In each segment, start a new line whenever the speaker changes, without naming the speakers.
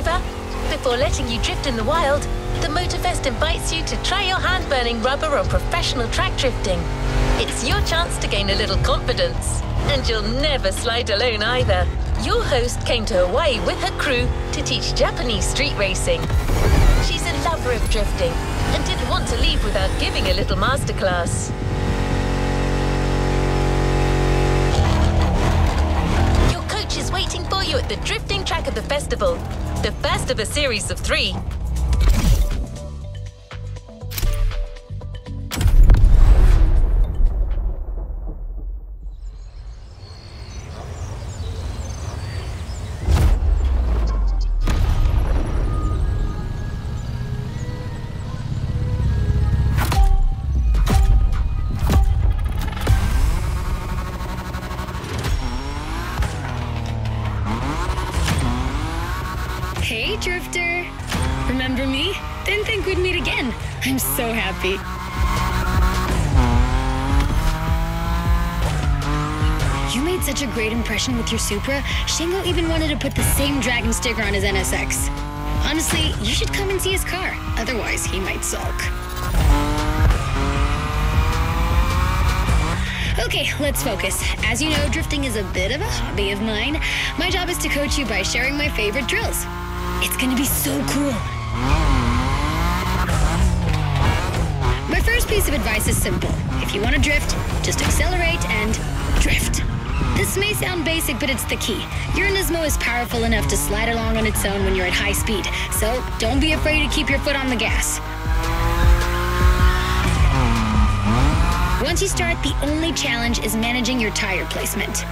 driver? Before letting you drift in the wild, the Motorfest invites you to try your hand-burning rubber on professional track drifting. It's your chance to gain a little confidence. And you'll never slide alone either. Your host came to Hawaii with her crew to teach Japanese street racing. She's a lover of drifting and didn't want to leave without giving a little masterclass. Your coach is waiting for you at the drifting track of the festival, the first of a series of 3.
Hey, Drifter! Remember me? Didn't think we'd meet again. I'm so happy. You made such a great impression with your Supra, Shingo even wanted to put the same Dragon sticker on his NSX. Honestly, you should come and see his car. Otherwise, he might sulk. Okay, let's focus. As you know, drifting is a bit of a hobby of mine. My job is to coach you by sharing my favorite drills. It's gonna be so cool. My first piece of advice is simple. If you want to drift, just accelerate and drift. This may sound basic, but it's the key. Your Nismo is powerful enough to slide along on its own when you're at high speed, so don't be afraid to keep your foot on the gas. Once you start, the only challenge is managing your tire placement.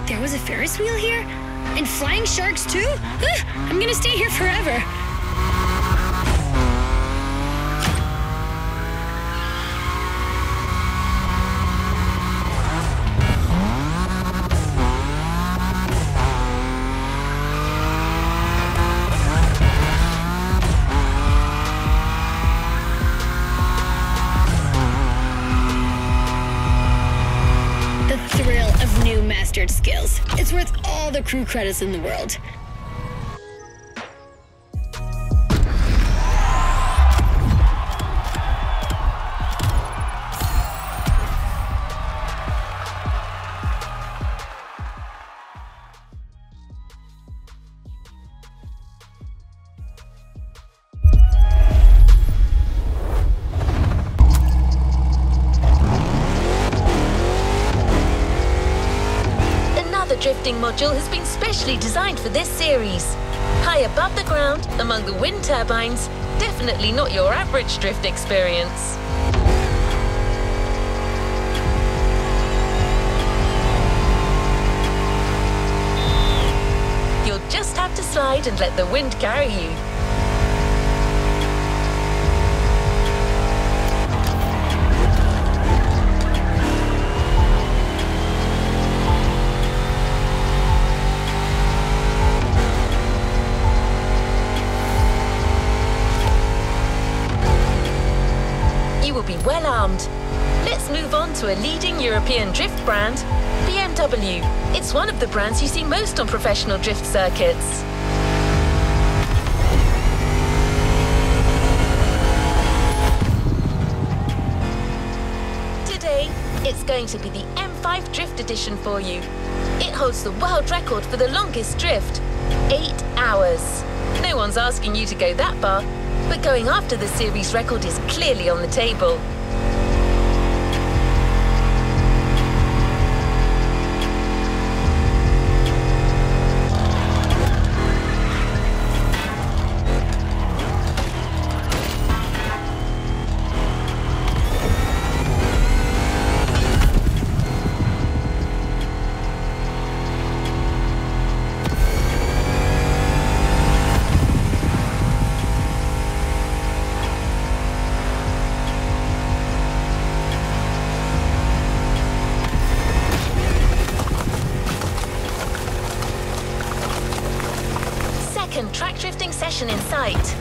There was a Ferris wheel here? And flying sharks too? I'm gonna stay here forever. Mastered skills. It's worth all the crew credits in the world.
Drifting module has been specially designed for this series. High above the ground, among the wind turbines, definitely not your average drift experience. You'll just have to slide and let the wind carry you. Be well armed. Let's move on to a leading European drift brand, BMW. It's one of the brands you see most on professional drift circuits. Today, it's going to be the M5 Drift Edition for you. It holds the world record for the longest drift, 8 hours. No one's asking you to go that far, but going after the series record is clearly on the table. awesome track drifting session in sight.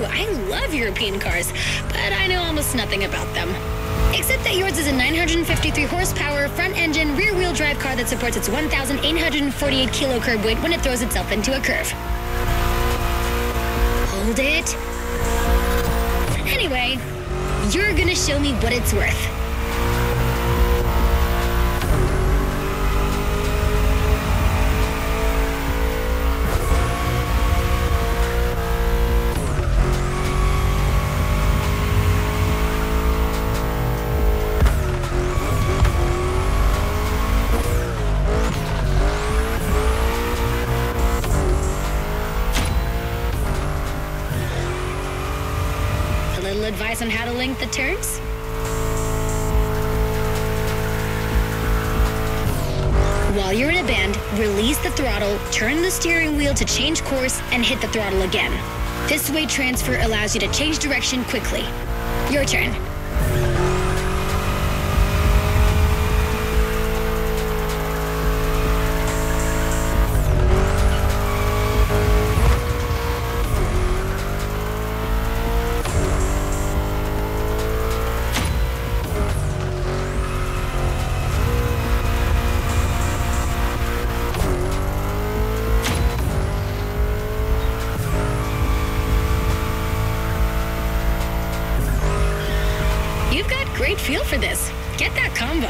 I love European cars, but I know almost nothing about them. Except that yours is a 953 horsepower, front-engine, rear-wheel drive car that supports its 1,848 kilo curb weight when it throws itself into a curve. Hold it. Anyway, you're gonna show me what it's worth. Advice on how to link the turns? While you're in a bend, release the throttle, turn the steering wheel to change course, and hit the throttle again. This weight transfer allows you to change direction quickly. Your turn. Great feel for this. Get that combo.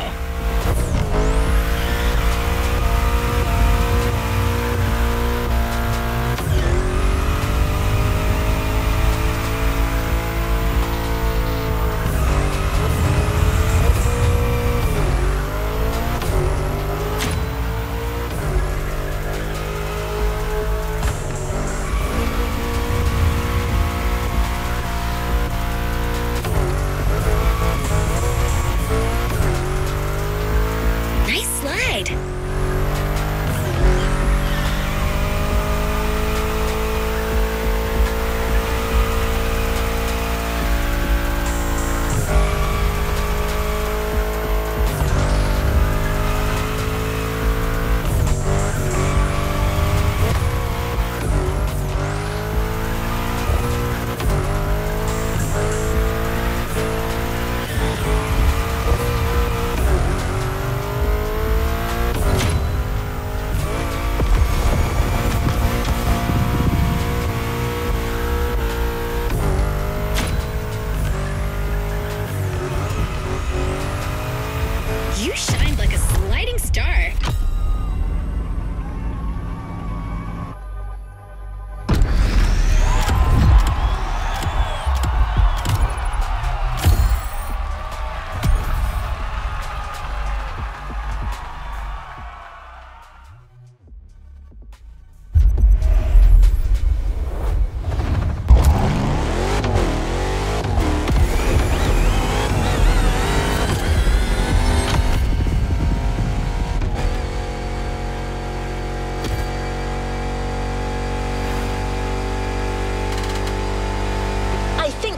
You shined like a sliding star.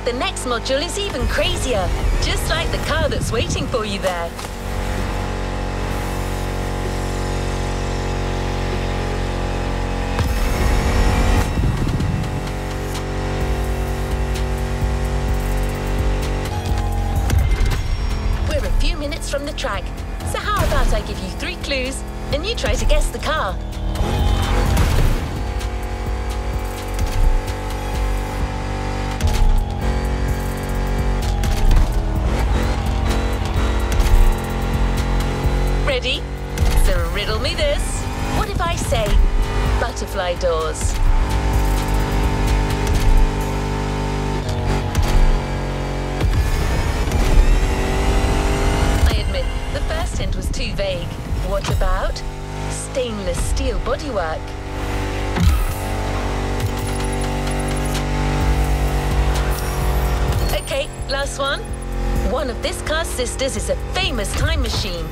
The next module is even crazier, just like the car that's waiting for you there. We're a few minutes from the track, so how about I give you 3 clues and you try to guess the car? Ready? So riddle me this. What if I say butterfly doors? I admit, the first hint was too too vague. What about stainless steel bodywork? Okay, last one. One of this car's sisters is a famous time machine.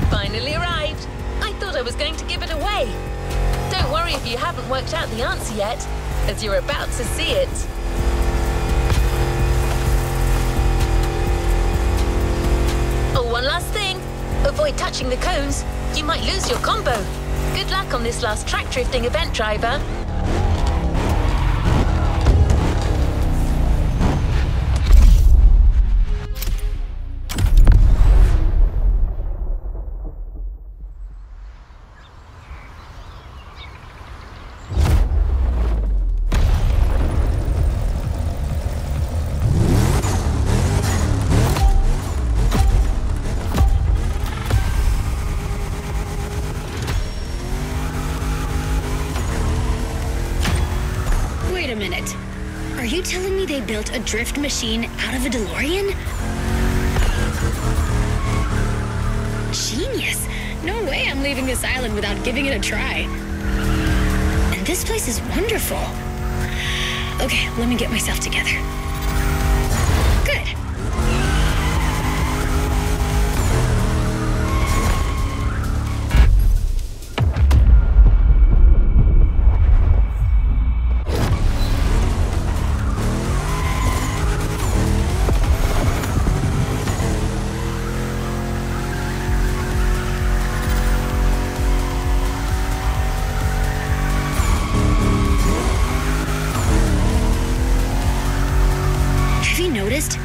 Finally arrived. I thought I was going to give it away. Don't worry if you haven't worked out the answer yet, as you're about to see it. Oh, one last thing. Avoid touching the cones. You might lose your combo. Good luck on this last track drifting event, driver.
Wait a minute. Are you telling me they built a drift machine out of a DeLorean? Genius! No way I'm leaving this island without giving it a try. And this place is wonderful. Okay, let me get myself together. Good.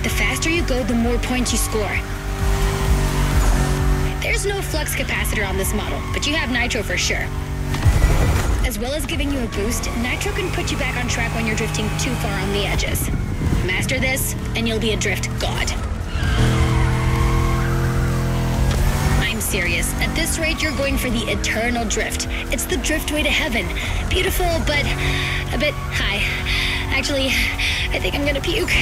The faster you go, the more points you score. There's no flux capacitor on this model, but you have nitro for sure. As well as giving you a boost, nitro can put you back on track when you're drifting too far on the edges. Master this, and you'll be a drift god. I'm serious. At this rate, you're going for the eternal drift. It's the drift way to heaven. Beautiful, but a bit high. Actually, I think I'm gonna puke.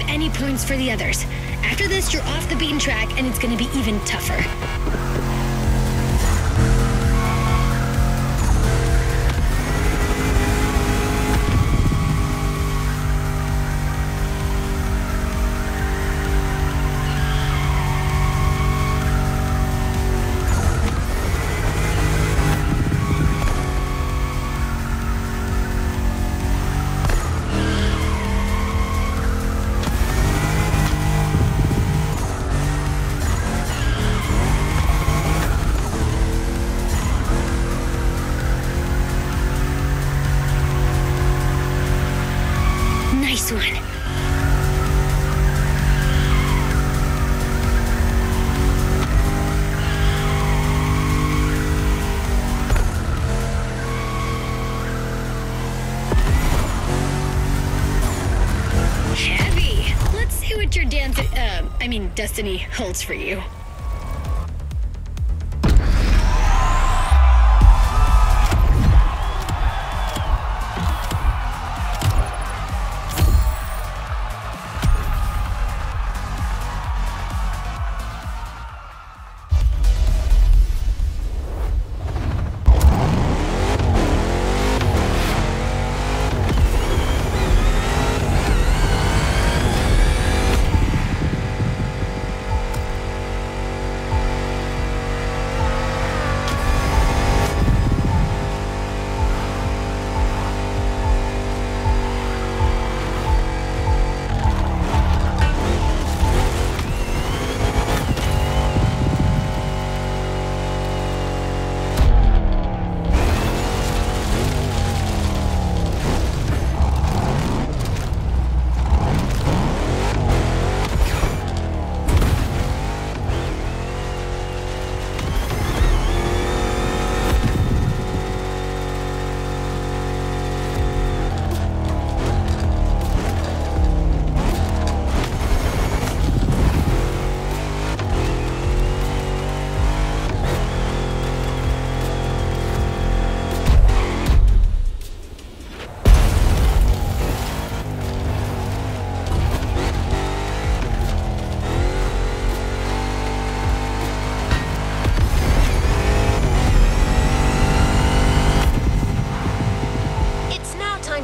Any points for the others. After this, you're off the beaten track, and it's gonna be even tougher. Nice one. Heavy. Let's see what your destiny holds for you.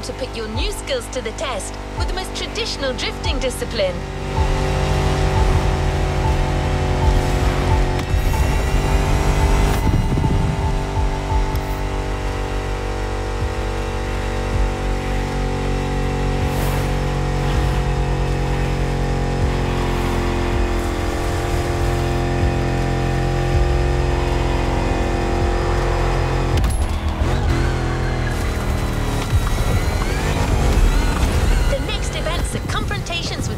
to put your new skills to the test with the most traditional drifting discipline.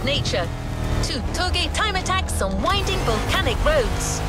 Nature. 2 toge time attacks on winding volcanic roads.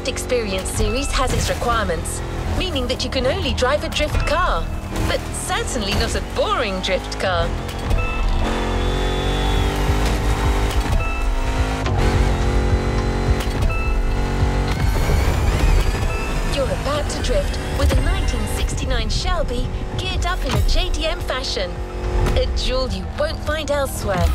Experience series has its requirements, meaning that you can only drive a drift car, but certainly not a boring drift car. You're about to drift with a 1969 Shelby geared up in a JDM fashion, a jewel you won't find elsewhere.